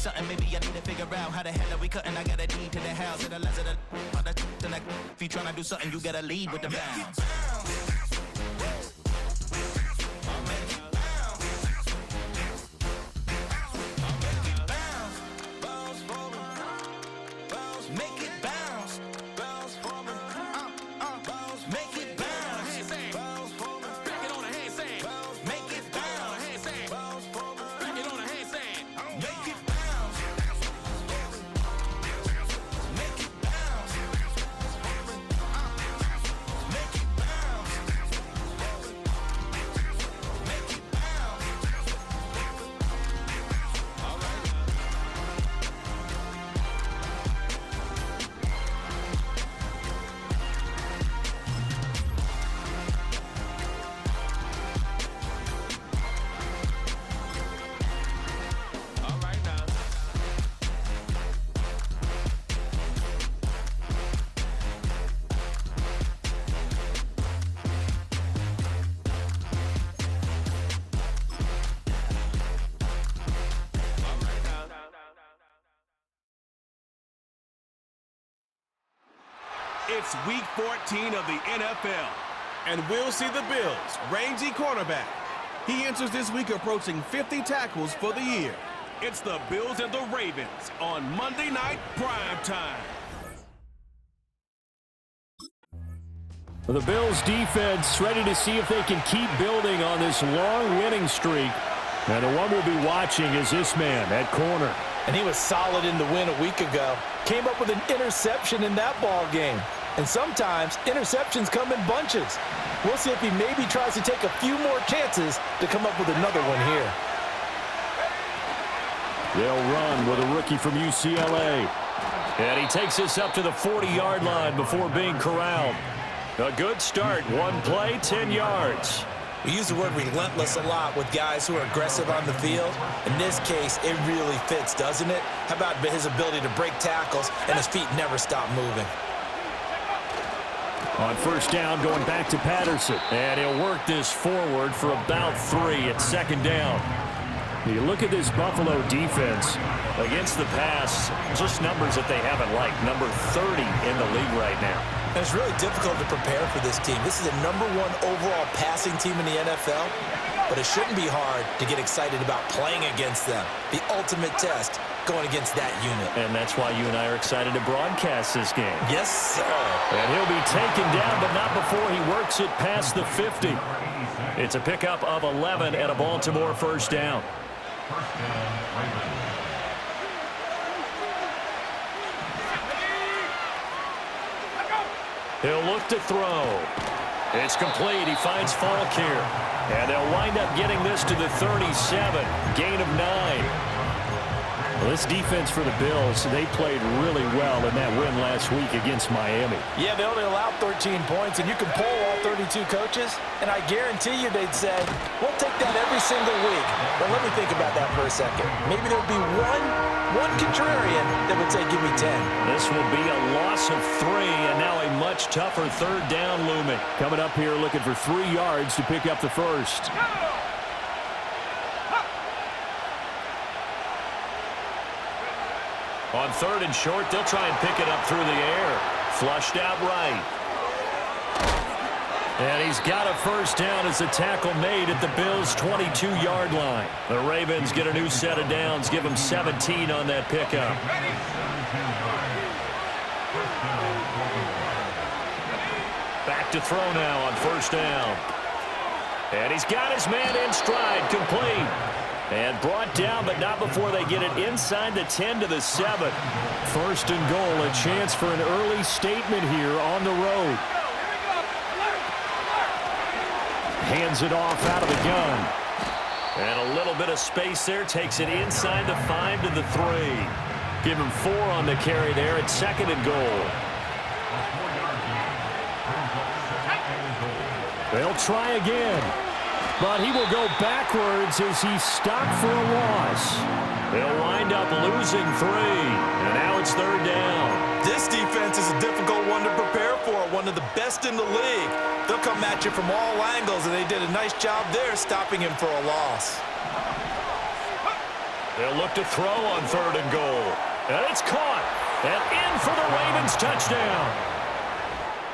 something, maybe I need to figure out how the hell are we cutting. I got a deed to the house, and the less of the if you tryna do something, you gotta lead with the bounce. It's Week 14 of the NFL, and we'll see the Bills' rangy cornerback. He enters this week approaching 50 tackles for the year. It's the Bills and the Ravens on Monday Night Prime Time. The Bills defense ready to see if they can keep building on this long winning streak. And the one we'll be watching is this man at corner. And he was solid in the win a week ago. Came up with an interception in that ball game. And sometimes interceptions come in bunches. We'll see if he maybe tries to take a few more chances to come up with another one here. They'll run with a rookie from UCLA. And he takes this up to the 40-yard line before being corralled. A good start. One play, 10 yards. We use the word relentless a lot with guys who are aggressive on the field. In this case, it really fits, doesn't it? How about his ability to break tackles and his feet never stop moving? On first down, going back to Patterson. And he'll work this forward for about 3 at second down. You look at this Buffalo defense against the pass, just numbers that they haven't liked. Number 30 in the league right now. And it's really difficult to prepare for this team. This is the #1 overall passing team in the NFL, but it shouldn't be hard to get excited about playing against them. The ultimate test going against that unit. And that's why you and I are excited to broadcast this game. Yes, sir. And he'll be taken down, but not before he works it past the 50. It's a pickup of 11 and a Baltimore first down. He'll look to throw. It's complete. He finds Falk here. And they'll wind up getting this to the 37. Gain of 9. Well, this defense for the Bills, they played really well in that win last week against Miami. Yeah, they only allowed 13 points, and you can poll all 32 coaches, and I guarantee you they'd say, we'll take that every single week. Well, let me think about that for a second. Maybe there would be one contrarian that would say, give me 10. This will be a loss of 3, and now a much tougher third down looming. Coming up here looking for 3 yards to pick up the first. On third and short, they'll try and pick it up through the air. Flushed out right. And he's got a first down as the tackle made at the Bills' 22-yard line. The Ravens get a new set of downs, give them 17 on that pickup. Back to throw now on first down. And he's got his man in stride, complete. And brought down, but not before they get it inside the 10 to the 7. First and goal, a chance for an early statement here on the road. Hands it off out of the gun. And a little bit of space there, takes it inside the 5 to the 3. Give him 4 on the carry there at second and goal. They'll try again. But he will go backwards as he's stopped for a loss. They'll wind up losing 3. And now it's third down. This defense is a difficult one to prepare for, one of the best in the league. They'll come at you from all angles, and they did a nice job there stopping him for a loss. They'll look to throw on 3rd and goal. And it's caught. And in for the Ravens touchdown.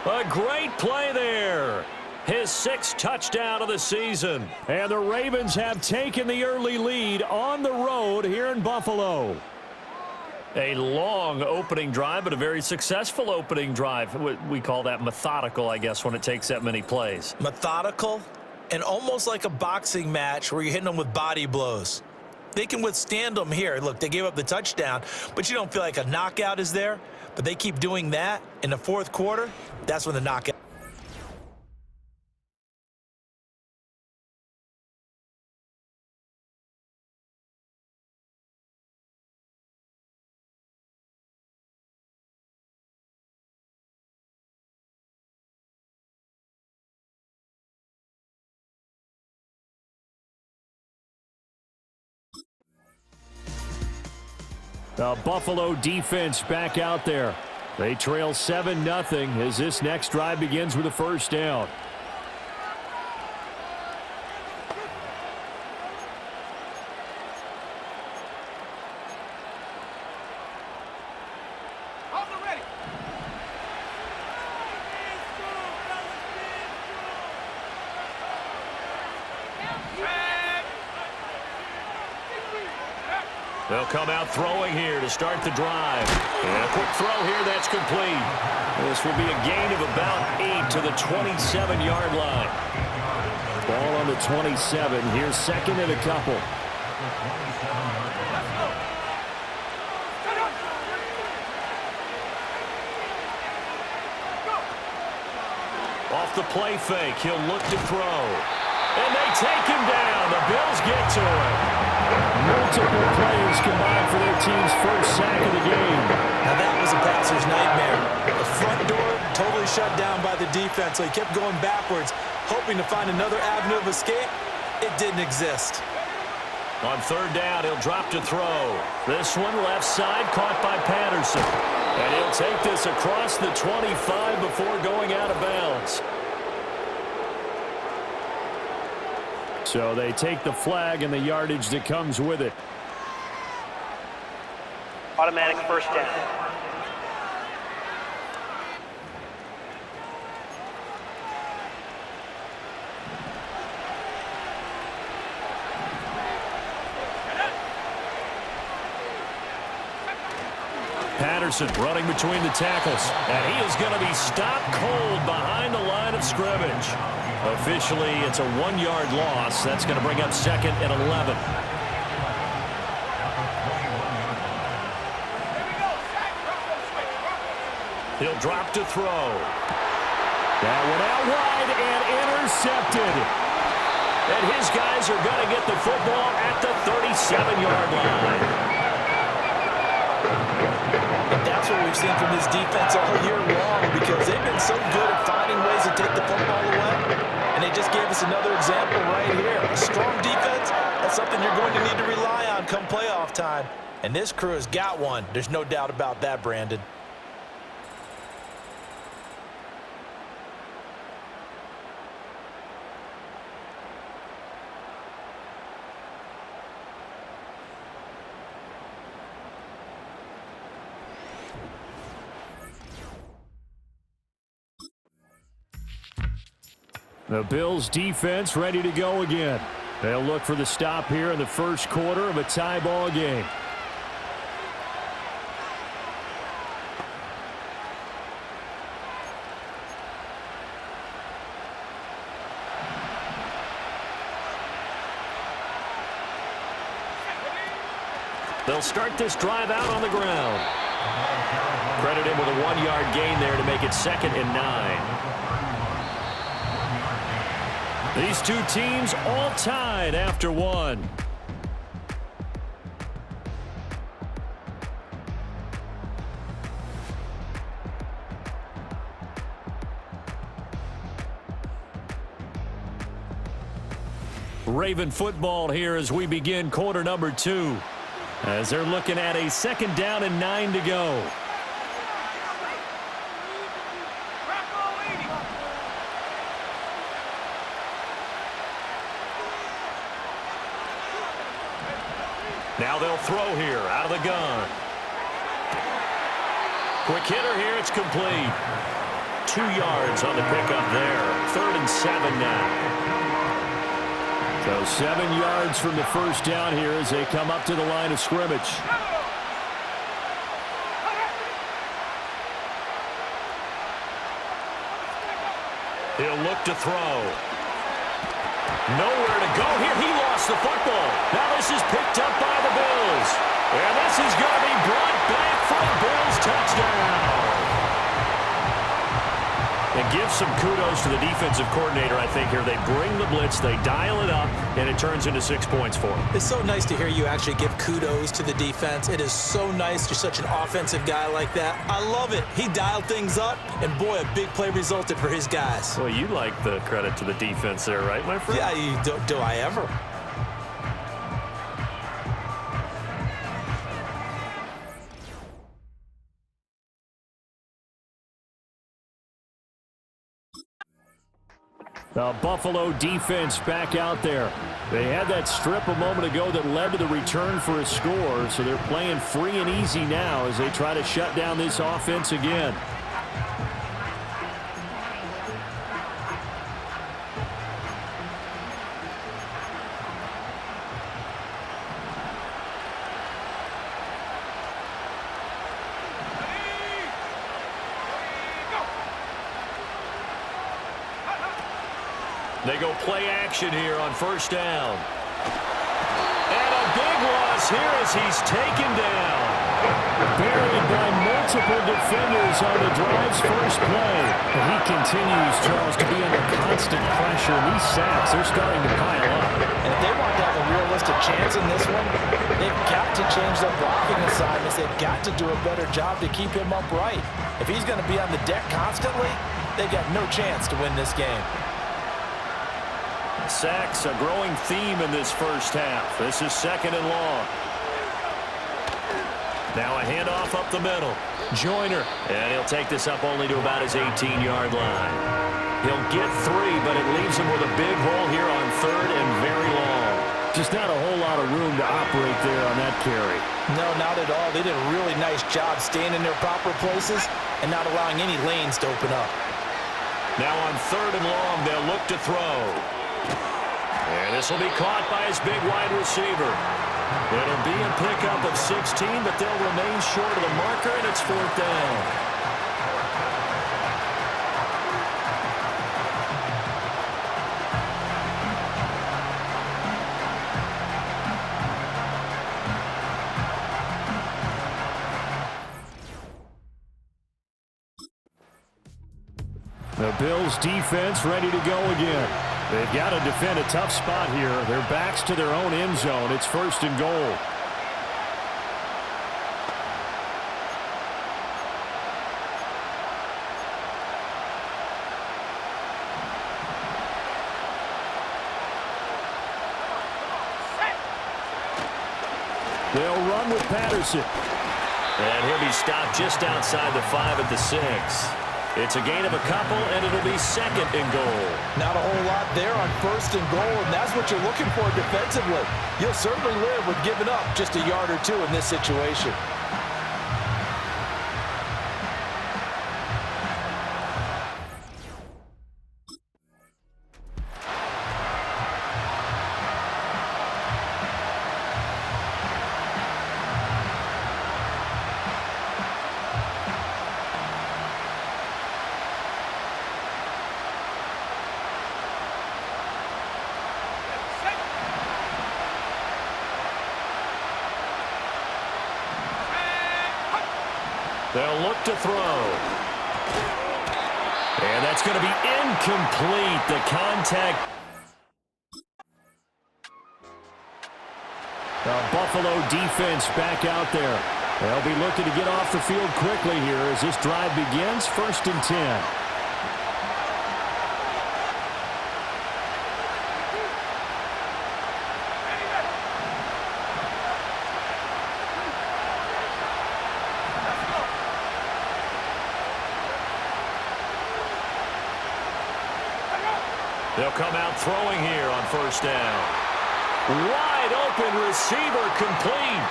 A great play there. His 6th touchdown of the season. And the Ravens have taken the early lead on the road here in Buffalo. A long opening drive, but a very successful opening drive. We call that methodical, I guess, when it takes that many plays. Methodical and almost like a boxing match where you're hitting them with body blows. They can withstand them here. Look, they gave up the touchdown, but you don't feel like a knockout is there. But they keep doing that in the 4th quarter. That's when the knockout. The Buffalo defense back out there. They trail 7-0 as this next drive begins with a 1st down. They'll come out throwing here to start the drive. And a quick throw here, that's complete. This will be a gain of about 8 to the 27-yard line. Ball on the 27. Here's 2nd and a couple. Off the play fake, he'll look to throw. And they take him down. The Bills get to him. Multiple plays combined for their team's 1st sack of the game. Now that was a passer's nightmare. The front door totally shut down by the defense, so he kept going backwards, hoping to find another avenue of escape. It didn't exist. On 3rd down, he'll drop to throw. This one left side, caught by Patterson. And he'll take this across the 25 before going out of bounds. So they take the flag and the yardage that comes with it. Automatic 1st down. Patterson running between the tackles. And he is going to be stopped cold behind the line of scrimmage. Officially, it's a 1-yard loss. That's going to bring up 2nd and 11. He'll drop to throw. That one out wide and intercepted. And his guys are going to get the football at the 37-yard line. And that's what we've seen from this defense all year long, because they've been so good at finding ways to take the football away. And they just gave us another example right here. A strong defense, that's something you're going to need to rely on come playoff time. And this crew has got one. There's no doubt about that, Brandon. The Bills defense ready to go again. They'll look for the stop here in the 1st quarter of a tie ball game. They'll start this drive out on the ground. Credit him with a 1-yard gain there to make it 2nd and 9. These two teams all tied after 1. Raven football here as we begin quarter number 2. As they're looking at a 2nd down and 9 to go. Now they'll throw here out of the gun. Quick hitter here. It's complete. 2 yards on the pickup there. 3rd and 7 now. So 7 yards from the first down here as they come up to the line of scrimmage. He'll look to throw. Nowhere to go here. He lost the football. Now this is picked up by the Bills. And this is going to be brought back for a Bills touchdown. And give some kudos to the defensive coordinator, I think, here. They bring the blitz, they dial it up, and it turns into 6 points for them. It's so nice to hear you actually give kudos to the defense. It is so nice. You're such an offensive guy like that. I love it. He dialed things up, and boy, a big play resulted for his guys. Well, you like the credit to the defense there, right, my friend? Yeah, do I ever? The Buffalo defense back out there. They had that strip a moment ago that led to the return for a score, so they're playing free and easy now as they try to shut down this offense again. They go play action here on first down. And a big loss here as he's taken down. Buried by multiple defenders on the drive's first play. And he continues, Charles, to be under constant pressure. And these sacks, they're starting to pile up. And if they want to have a realistic chance in this one, they've got to change their blocking assignments. They've got to do a better job to keep him upright. If he's going to be on the deck constantly, they've got no chance to win this game. Sacks, a growing theme in this first half. This is 2nd and long. Now a handoff up the middle. Joyner. And he'll take this up only to about his 18-yard line. He'll get 3, but it leaves him with a big hole here on 3rd and very long. Just not a whole lot of room to operate there on that carry. No, not at all. They did a really nice job staying in their proper places and not allowing any lanes to open up. Now on 3rd and long, they'll look to throw. And this will be caught by his big wide receiver. It'll be a pickup of 16, but they'll remain short of the marker, and it's 4th down. The Bills defense ready to go again. They've got to defend a tough spot here. Their backs to their own end zone. It's 1st and goal. They'll run with Patterson. And he'll be stopped just outside the 5 at the 6. It's a gain of a couple, and it'll be 2nd and goal. Not a whole lot there on 1st and goal, and that's what you're looking for defensively. You'll certainly live with giving up just a yard or 2 in this situation. They'll look to throw. And that's going to be incomplete. The contact. The Buffalo defense back out there. They'll be looking to get off the field quickly here as this drive begins. 1st and 10. They'll come out throwing here on 1st down. Wide wide open receiver complete.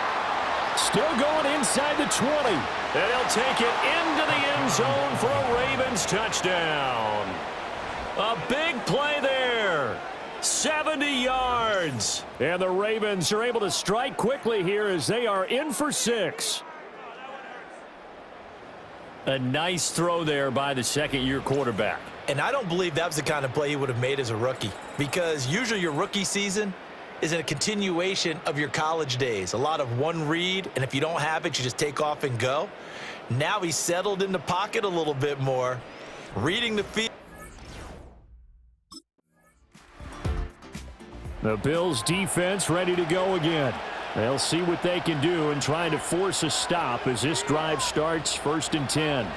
Still going inside the 20. And he'll take it into the end zone for a Ravens touchdown. A big play there. 70 yards. And the Ravens are able to strike quickly here as they are in for 6. A nice throw there by the second-year quarterback. And I don't believe that was the kind of play he would have made as a rookie, because usually your rookie season is a continuation of your college days. A lot of one read, and if you don't have it, you just take off and go. Now he's settled in the pocket a little bit more, reading the field. The Bills' defense ready to go again. They'll see what they can do in trying to force a stop as this drive starts 1st and 10.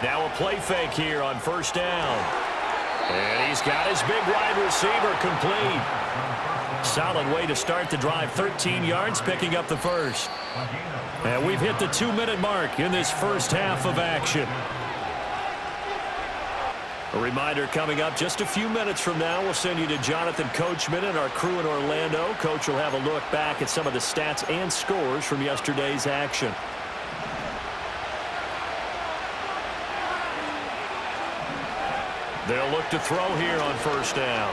Now a play fake here on 1st down. And he's got his big wide receiver complete. Solid way to start the drive. 13 yards, picking up the first. And we've hit the 2-minute mark in this first half of action. A reminder coming up just a few minutes from now. We'll send you to Jonathan Coachman and our crew in Orlando. Coach will have a look back at some of the stats and scores from yesterday's action. They'll look to throw here on 1st down.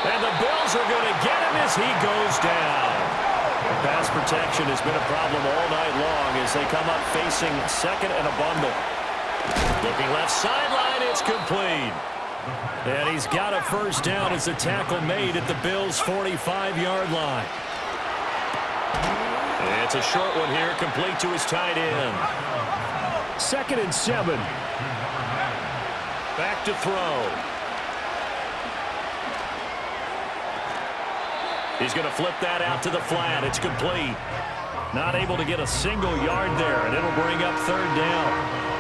And the Bills are going to get him as he goes down. Pass protection has been a problem all night long as they come up facing 2nd and a bundle. Looking left sideline, it's complete. And he's got a 1st down as the tackle made at the Bills' 45-yard line. It's a short one here, complete to his tight end. 2nd and 7. Back to throw. He's going to flip that out to the flat. It's complete. Not able to get a single yard there, and it'll bring up 3rd down.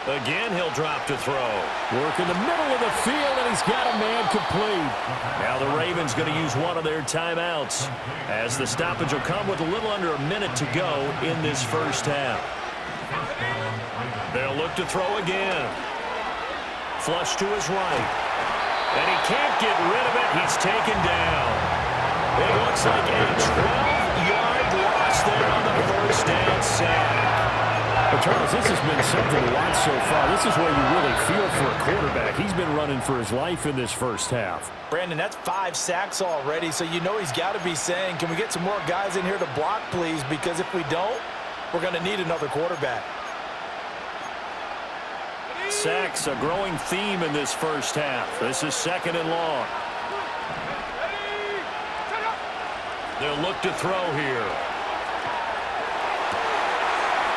Again, he'll drop to throw. Work in the middle of the field, and he's got a man complete. Now the Ravens going to use one of their timeouts, as the stoppage will come with a little under a minute to go in this first half. They'll look to throw again. Flush to his right. And he can't get rid of it. He's taken down. It looks like a 12-yard loss there on the 1st down sack. But Charles, this has been something to watch so far. This is where you really feel for a quarterback. He's been running for his life in this first half. Brandon, that's 5 sacks already, so you know he's got to be saying, can we get some more guys in here to block, please? Because if we don't, we're going to need another quarterback. Sacks, a growing theme in this first half. This is 2nd and long. They'll look to throw here.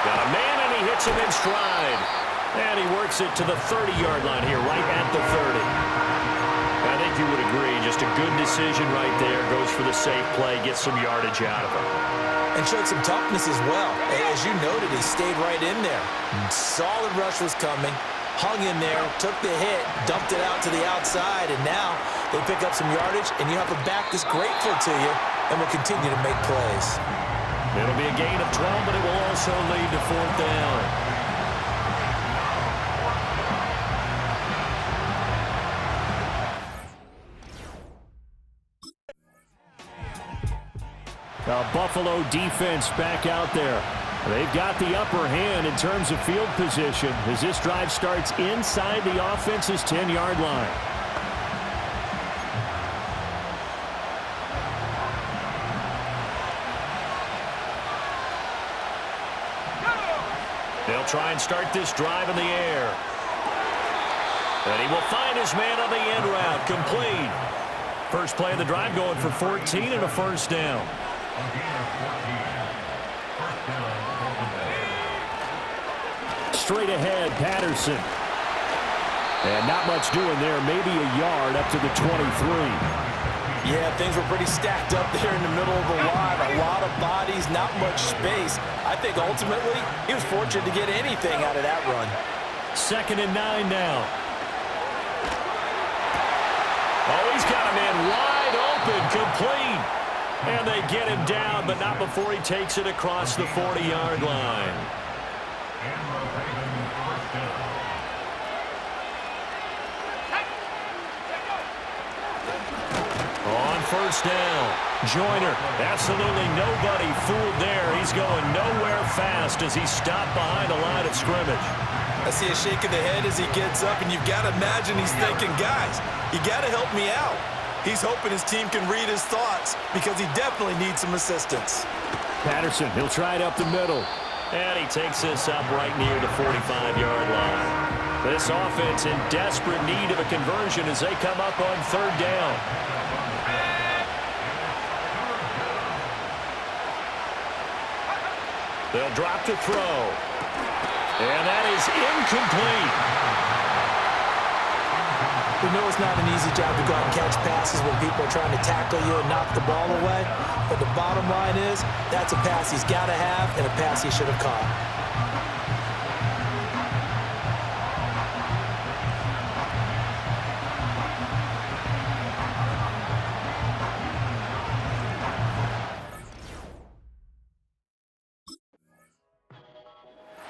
Got a man, and he hits him in stride. And he works it to the 30-yard line here, right at the 30. I think you would agree, just a good decision right there. Goes for the safe play, gets some yardage out of him. And showed some toughness as well. As you noted, he stayed right in there. Solid rush was coming, hung in there, took the hit, dumped it out to the outside, and now they pick up some yardage, and you have a back that's grateful to you and will continue to make plays. It'll be a gain of 12, but it will also lead to 4th down. The Buffalo defense back out there. They've got the upper hand in terms of field position as this drive starts inside the offense's 10-yard line. They'll try and start this drive in the air. And he will find his man on the end route, complete. First play of the drive going for 14 and a 1st down. Straight ahead, Patterson. And not much doing there, maybe a yard up to the 23. Yeah, things were pretty stacked up there in the middle of the line. A lot of bodies, not much space. I think ultimately he was fortunate to get anything out of that run. 2nd and 9 now. Oh, he's got a man wide open, complete. And they get him down, but not before he takes it across the 40-yard line. On 1st down, Joyner, absolutely nobody fooled there. He's going nowhere fast as he's stopped behind the line of scrimmage. I see a shake of the head as he gets up, and you've got to imagine he's thinking, guys, you got to help me out. He's hoping his team can read his thoughts because he definitely needs some assistance. Patterson, he'll try it up the middle. And he takes this up right near the 45-yard line. This offense in desperate need of a conversion as they come up on 3rd down. They'll drop to throw. And that is incomplete. We know it's not an easy job to go out and catch passes when people are trying to tackle you and knock the ball away. But the bottom line is, that's a pass he's got to have and a pass he should have caught.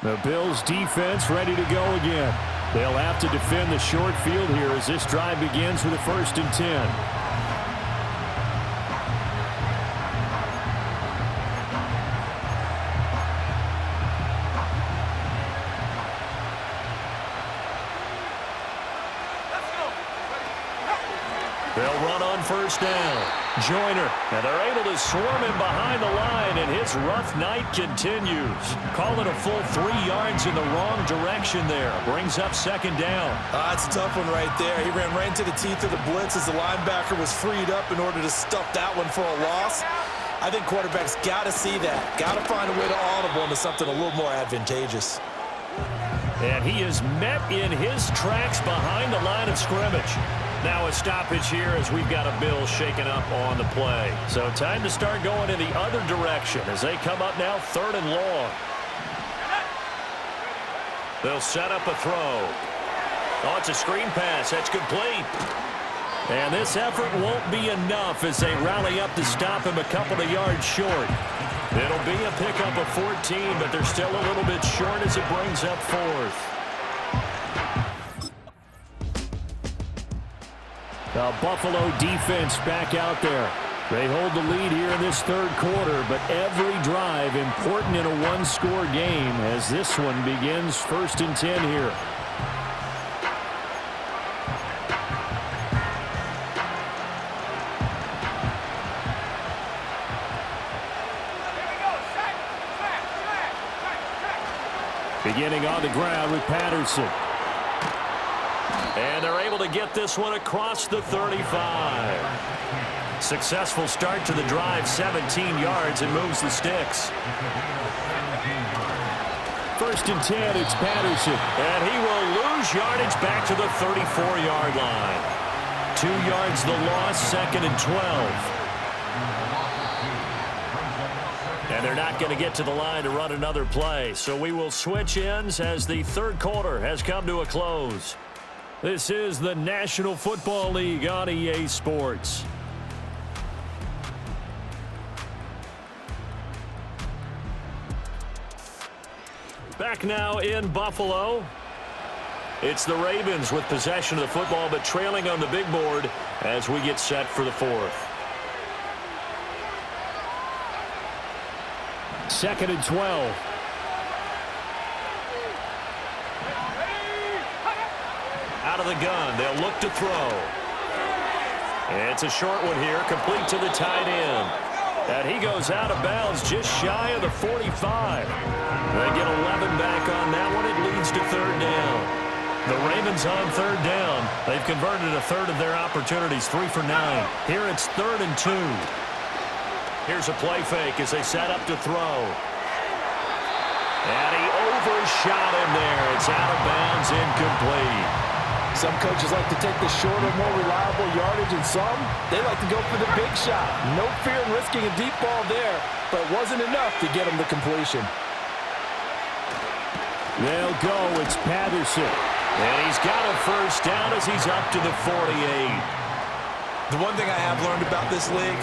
The Bills defense ready to go again. They'll have to defend the short field here as this drive begins with a 1st and 10. They'll run on 1st down. Joyner, and they're able to swarm him behind the line, and his rough night continues. Call it a full 3 yards in the wrong direction there. Brings up 2nd down. That's a tough one right there. He ran right into the teeth of the blitz as the linebacker was freed up in order to stuff that one for a loss. I think quarterbacks got to see that. Got to find a way to audible into something a little more advantageous. And he is met in his tracks behind the line of scrimmage. Now a stoppage here as we've got a Bill shaken up on the play. So time to start going in the other direction as they come up now 3rd and long. They'll set up a throw. Oh, it's a screen pass. That's complete. And this effort won't be enough as they rally up to stop him a couple of yards short. It'll be a pickup of 14, but they're still a little bit short as it brings up 4th. The Buffalo defense back out there. They hold the lead here in this 3rd quarter, but every drive important in a one-score game as this one begins 1st and 10 here. Beginning on the ground with Patterson. And they're able to get this one across the 35. Successful start to the drive, 17 yards, and moves the sticks. 1st and 10, it's Patterson. And he will lose yardage back to the 34-yard line. 2 yards the loss, 2nd and 12. And they're not going to get to the line to run another play. So we will switch ends as the 3rd quarter has come to a close. This is the National Football League on EA Sports. Back now in Buffalo. It's the Ravens with possession of the football, but trailing on the big board as we get set for the 4th. 2nd and 12. Out of the gun, they'll look to throw. It's a short one here, complete to the tight end. And he goes out of bounds just shy of the 45. They get 11 back on that one. It leads to 3rd down. The Ravens on 3rd down. They've converted a third of their opportunities, 3 for 9. Here it's 3rd and 2. Here's a play fake as they set up to throw. And he overshot him there. It's out of bounds, incomplete. Some coaches like to take the shorter, more reliable yardage, and some, they like to go for the big shot. No fear in risking a deep ball there, but it wasn't enough to get him the completion. They'll go. It's Patterson. And he's got a first down as he's up to the 48. The one thing I have learned about this league,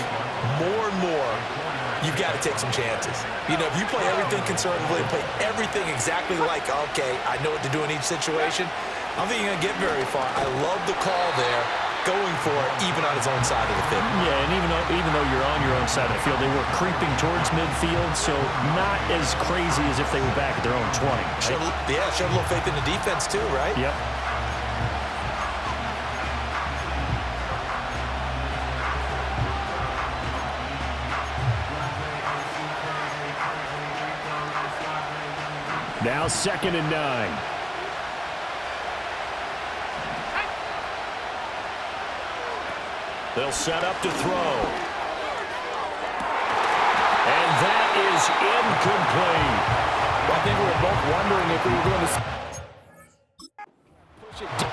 more and more, you've got to take some chances. You know, if you play everything conservatively, play everything exactly like, okay, I know what to do in each situation, I don't think you're going to get very far. I love the call there, going for it, even on his own side of the field. Yeah, and even though you're on your own side of the field, they were creeping towards midfield, so not as crazy as if they were back at their own 20. Showed a little faith in the defense too, right? Yep. Now 2nd and 9. They'll set up to throw. And that is incomplete. Well, I think we were both wondering if we were going to push it deep.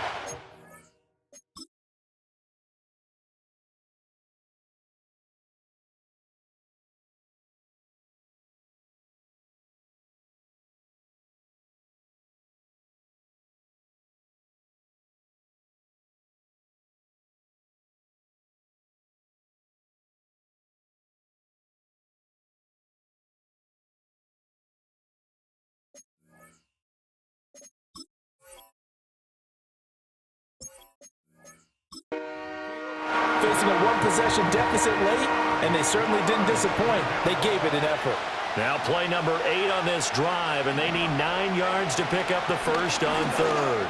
Facing a one-possession deficit late, and they certainly didn't disappoint. They gave it an effort. Now play number 8 on this drive, and they need 9 yards to pick up the first on 3rd.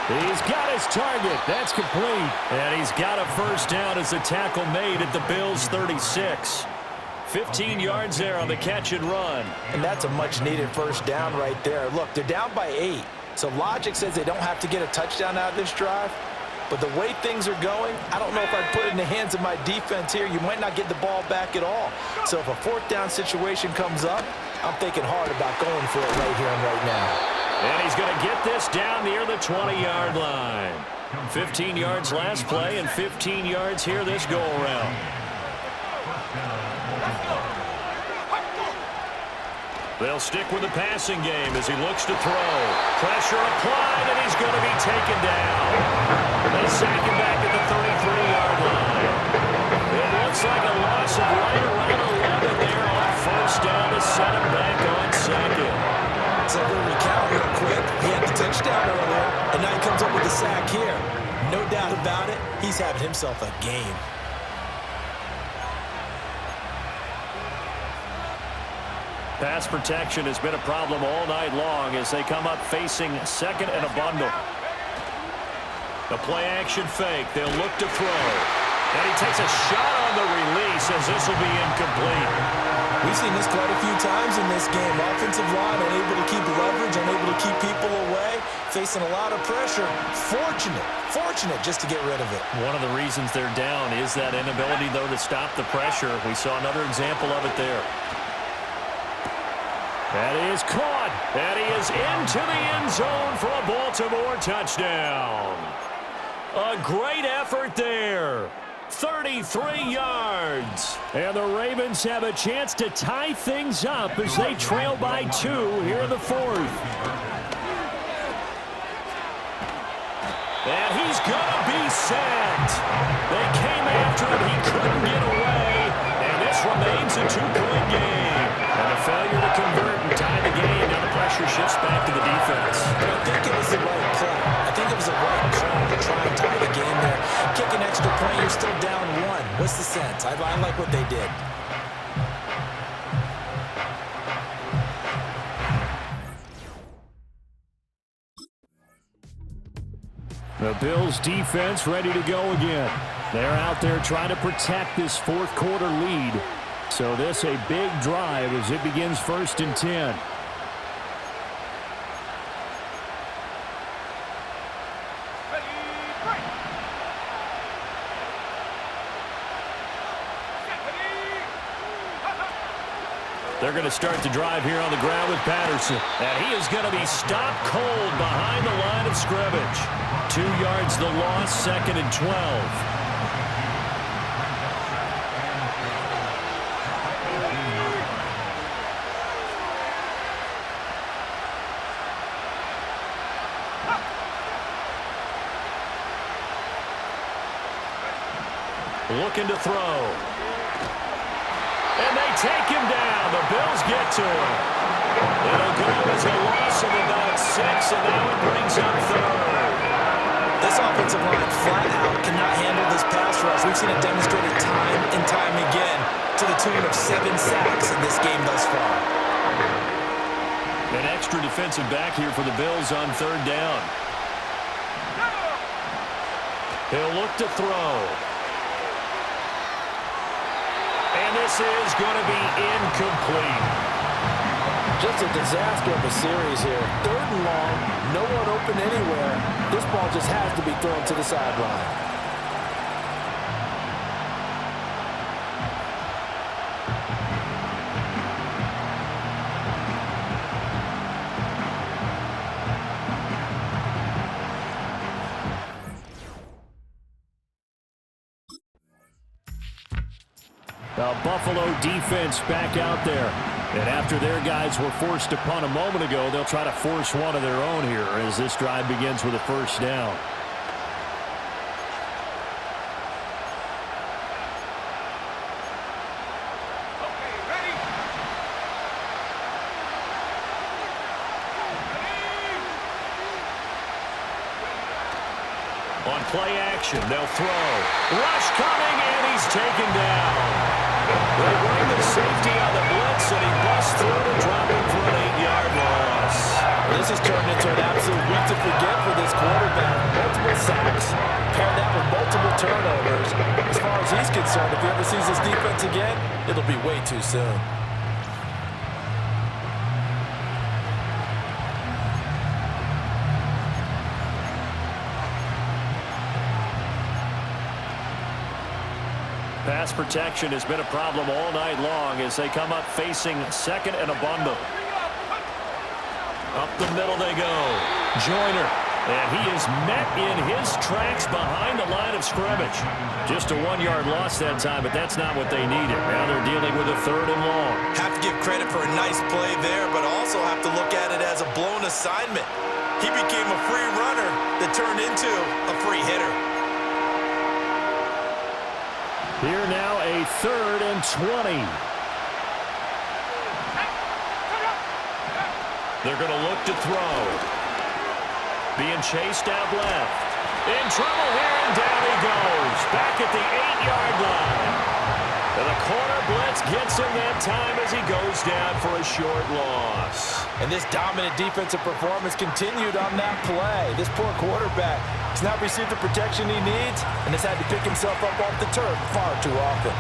He's got his target. That's complete. And he's got a first down as the tackle made at the Bills' 36. 15 yards there on the catch and run. And that's a much-needed first down right there. Look, they're down by 8, so logic says they don't have to get a touchdown out of this drive. But the way things are going, I don't know if I'd put it in the hands of my defense here. You might not get the ball back at all. So if a 4th down situation comes up, I'm thinking hard about going for it right here and right now. And he's going to get this down near the 20-yard line. 15 yards last play and 15 yards here this go-around. They'll stick with the passing game as he looks to throw. Pressure applied, and he's going to be taken down. They sack him back at the 33-yard line. It looks like a loss of right around 11 there on first down to set him back on 2nd. So we'll recount real quick. He had the touchdown earlier, and now he comes up with the sack here. No doubt about it, he's having himself a game. Pass protection has been a problem all night long as they come up facing 2nd and a bundle. The play-action fake. They'll look to throw. And he takes a shot on the release as this will be incomplete. We've seen this quite a few times in this game. Offensive line unable to keep leverage, unable to keep people away, facing a lot of pressure. Fortunate just to get rid of it. One of the reasons they're down is that inability, though, to stop the pressure. We saw another example of it there. That is caught. And he is into the end zone for a Baltimore touchdown. A great effort there. 33 yards. And the Ravens have a chance to tie things up as they trail by 2 here in the 4th. And he's going to be sacked. They came after him. He couldn't get away. And this remains a 2-point game. And a failure to convert and tie the game. Now the pressure shifts back to the defense. I think it was the right play. I think it was the right call to try and tie the game there. Kick an extra point, you're still down 1. What's the sense? I like what they did. The Bills defense ready to go again. They're out there trying to protect this 4th quarter lead. So this a big drive as it begins 1st and 10. They're going to start the drive here on the ground with Patterson. And he is going to be stopped cold behind the line of scrimmage. 2 yards the loss, 2nd and 12. Looking to throw. And they take him down. The Bills get to him. It'll go as a loss of about 6, and now it brings up 3rd. This offensive line flat out cannot handle this pass rush. We've seen it demonstrated time and time again to the tune of 7 sacks in this game thus far. An extra defensive back here for the Bills on 3rd down. He'll look to throw. And this is going to be incomplete. Just a disaster of a series here. 3rd and long, no one open anywhere. This ball just has to be thrown to the sideline. The Buffalo defense back out there. And after their guys were forced to punt a moment ago, they'll try to force one of their own here as this drive begins with a 1st down. On play action, they'll throw. Rush coming, and he's taken down. They bring the safety on the blitz, and he busts through to drop him for an 8-yard loss. This has turned into an absolute week to forget for this quarterback. Multiple sacks, pair that with multiple turnovers. As far as he's concerned, if he ever sees this defense again, it'll be way too soon. Pass protection has been a problem all night long as they come up facing 2nd and a bundle. Up the middle they go. Joyner. And he is met in his tracks behind the line of scrimmage. Just a 1-yard loss that time, but that's not what they needed. Now they're dealing with a 3rd and long. Have to give credit for a nice play there, but also have to look at it as a blown assignment. He became a free runner that turned into a free hitter. Here now a 3rd and 20. They're going to look to throw. Being chased out left. In trouble here, and down he goes. Back at the 8-yard line. And the corner blitz gets him that time as he goes down for a short loss. And this dominant defensive performance continued on that play. This poor quarterback has not received the protection he needs and has had to pick himself up off the turf far too often.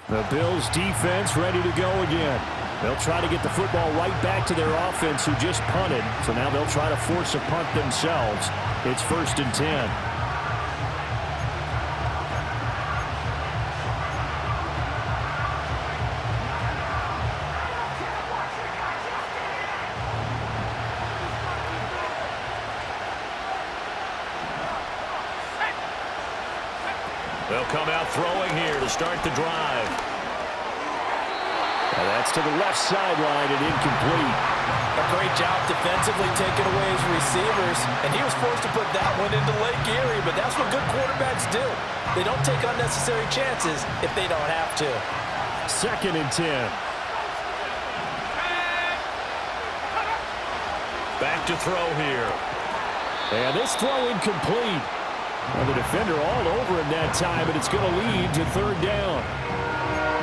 The Bills defense ready to go again. They'll try to get the football right back to their offense who just punted. So now they'll try to force a punt themselves. It's 1st and 10. They'll come out throwing here to start the drive. And that's to the left sideline and incomplete. A great job defensively taking away his receivers, and he was forced to put that one into Lake Erie, but that's what good quarterbacks do. They don't take unnecessary chances if they don't have to. 2nd and 10. Back to throw here. And this throw incomplete. Well, the defender all over him that time, but it's going to lead to 3rd down.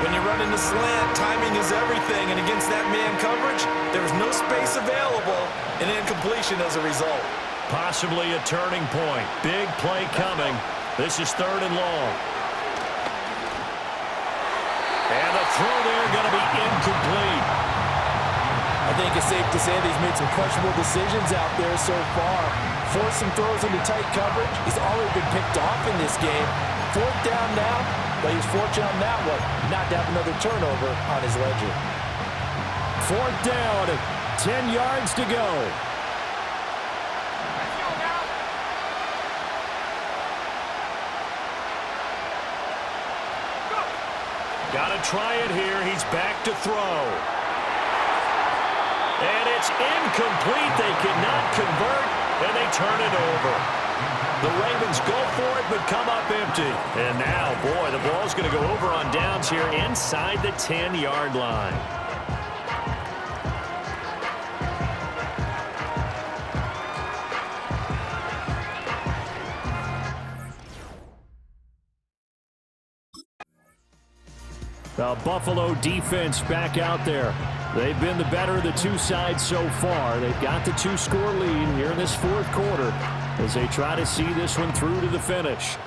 When you run in the slant, timing is everything, and against that man coverage, there was no space available, and incompletion as a result. Possibly a turning point. Big play coming. This is 3rd and long. And the throw there going to be incomplete. I think it's safe to say that he's made some questionable decisions out there so far. Forced some throws into tight coverage. He's already been picked off in this game. 4th down now, but he's fortunate on that one not to have another turnover on his ledger. 4th down, 10 yards to go. Got to try it here. He's back to throw. And it's incomplete. They cannot convert, and they turn it over. The Ravens go for it, but come up empty. And now, boy, the ball's going to go over on downs here inside the 10-yard line. The Buffalo defense back out there. They've been the better of the two sides so far. They've got the 2-score lead here in this 4th quarter as they try to see this one through to the finish.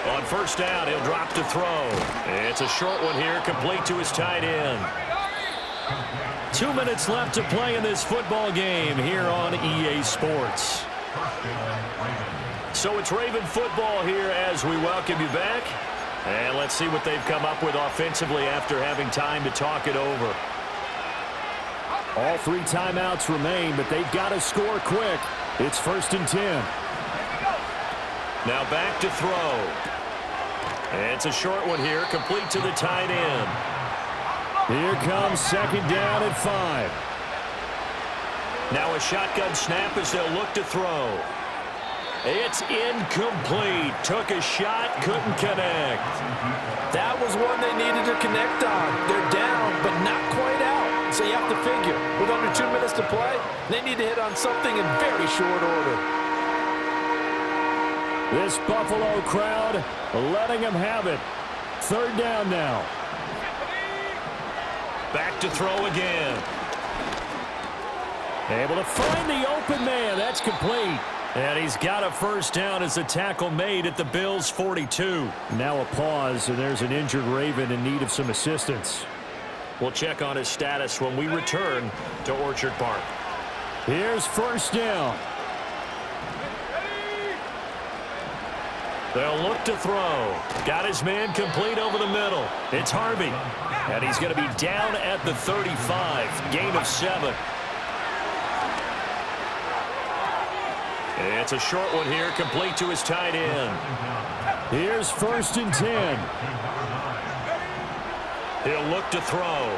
On 1st down, he'll drop to throw. It's a short one here, complete to his tight end. 2 minutes left to play in this football game here on EA Sports. So it's Raven football here as we welcome you back. And let's see what they've come up with offensively after having time to talk it over. All 3 timeouts remain, but they've got to score quick. It's 1st and 10. Now back to throw. And it's a short one here, complete to the tight end. Here comes 2nd down and 5. Now a shotgun snap as they'll look to throw. It's incomplete. Took a shot, couldn't connect. That was one they needed to connect on. They're down, but not quite out. So you have to figure, with under 2 minutes to play, they need to hit on something in very short order. This Buffalo crowd letting them have it. 3rd down now. Back to throw again. Able to find the open man. That's complete. And he's got a 1st down as a tackle made at the Bills' 42. Now a pause, and there's an injured Raven in need of some assistance. We'll check on his status when we return to Orchard Park. Here's 1st down. They'll look to throw. Got his man complete over the middle. It's Harvey. And he's going to be down at the 35. Gain of 7. It's a short one here, complete to his tight end. Here's 1st and 10. He'll look to throw.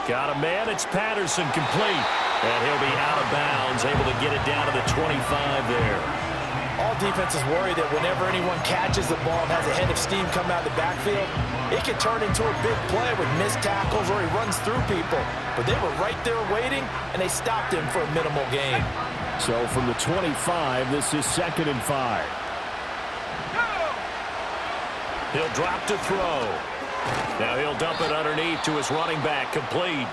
Got a man, it's Patterson, complete. And he'll be out of bounds, able to get it down to the 25 there. All defenses worry that whenever anyone catches the ball and has a head of steam come out of the backfield, it can turn into a big play with missed tackles or he runs through people. But they were right there waiting, and they stopped him for a minimal gain. So from the 25, this is 2nd and 5. He'll drop to throw. Now he'll dump it underneath to his running back, complete.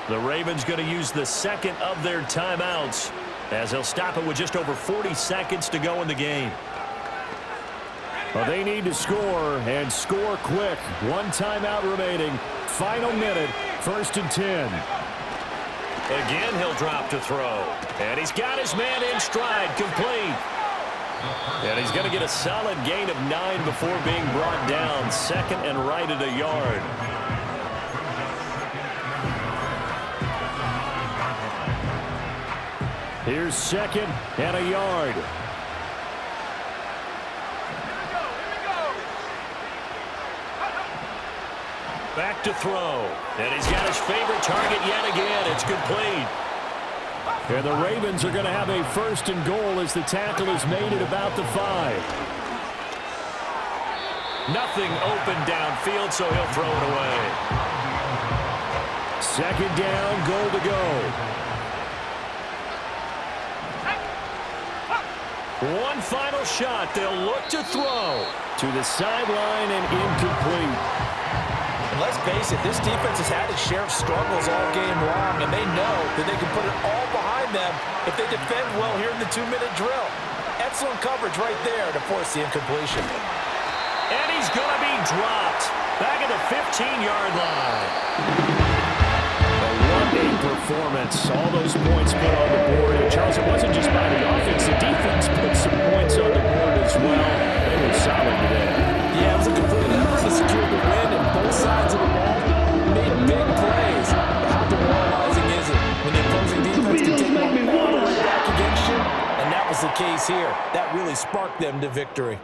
The Ravens going to use the 2nd of their timeouts as they'll stop it with just over 40 seconds to go in the game. Well, they need to score, and score quick. 1 timeout remaining. Final minute, 1st and 10. Again, he'll drop to throw. And he's got his man in stride, complete. And he's going to get a solid gain of 9 before being brought down. 2nd and right at a yard. Here's 2nd and a yard. Back to throw. And he's got his favorite target yet again. It's complete. And the Ravens are going to have a 1st and goal as the tackle is made at about the 5. Nothing open downfield, so he'll throw it away. 2nd down, goal to go. One final shot. They'll look to throw. To the sideline and incomplete. And let's face it, this defense has had its share of struggles all game long, and they know that they can put it all behind them if they defend well here in the 2-minute drill. Excellent coverage right there to force the incompletion. And he's going to be dropped back at the 15-yard line. A one-game performance. All those points put on the board. And Charles, it wasn't just by the offense. The defense put some points on the board as well. They were solid today. Yeah, it was a complete effort to secure the win, and both sides of the ball made big plays. But how demoralizing is it when the opposing defense can take one all the way back against you? And that was the case here. That really sparked them to victory.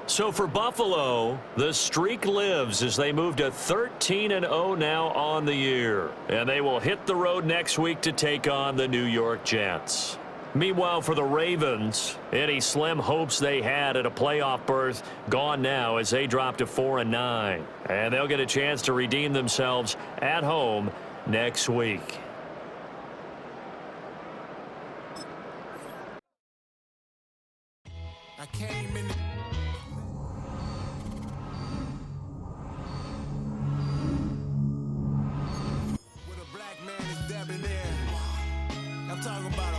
So for Buffalo, the streak lives as they move to 13-0 now on the year. And they will hit the road next week to take on the New York Jets. Meanwhile, for the Ravens, any slim hopes they had at a playoff berth gone now as they drop to 4-9. And they'll get a chance to redeem themselves at home next week. I came in the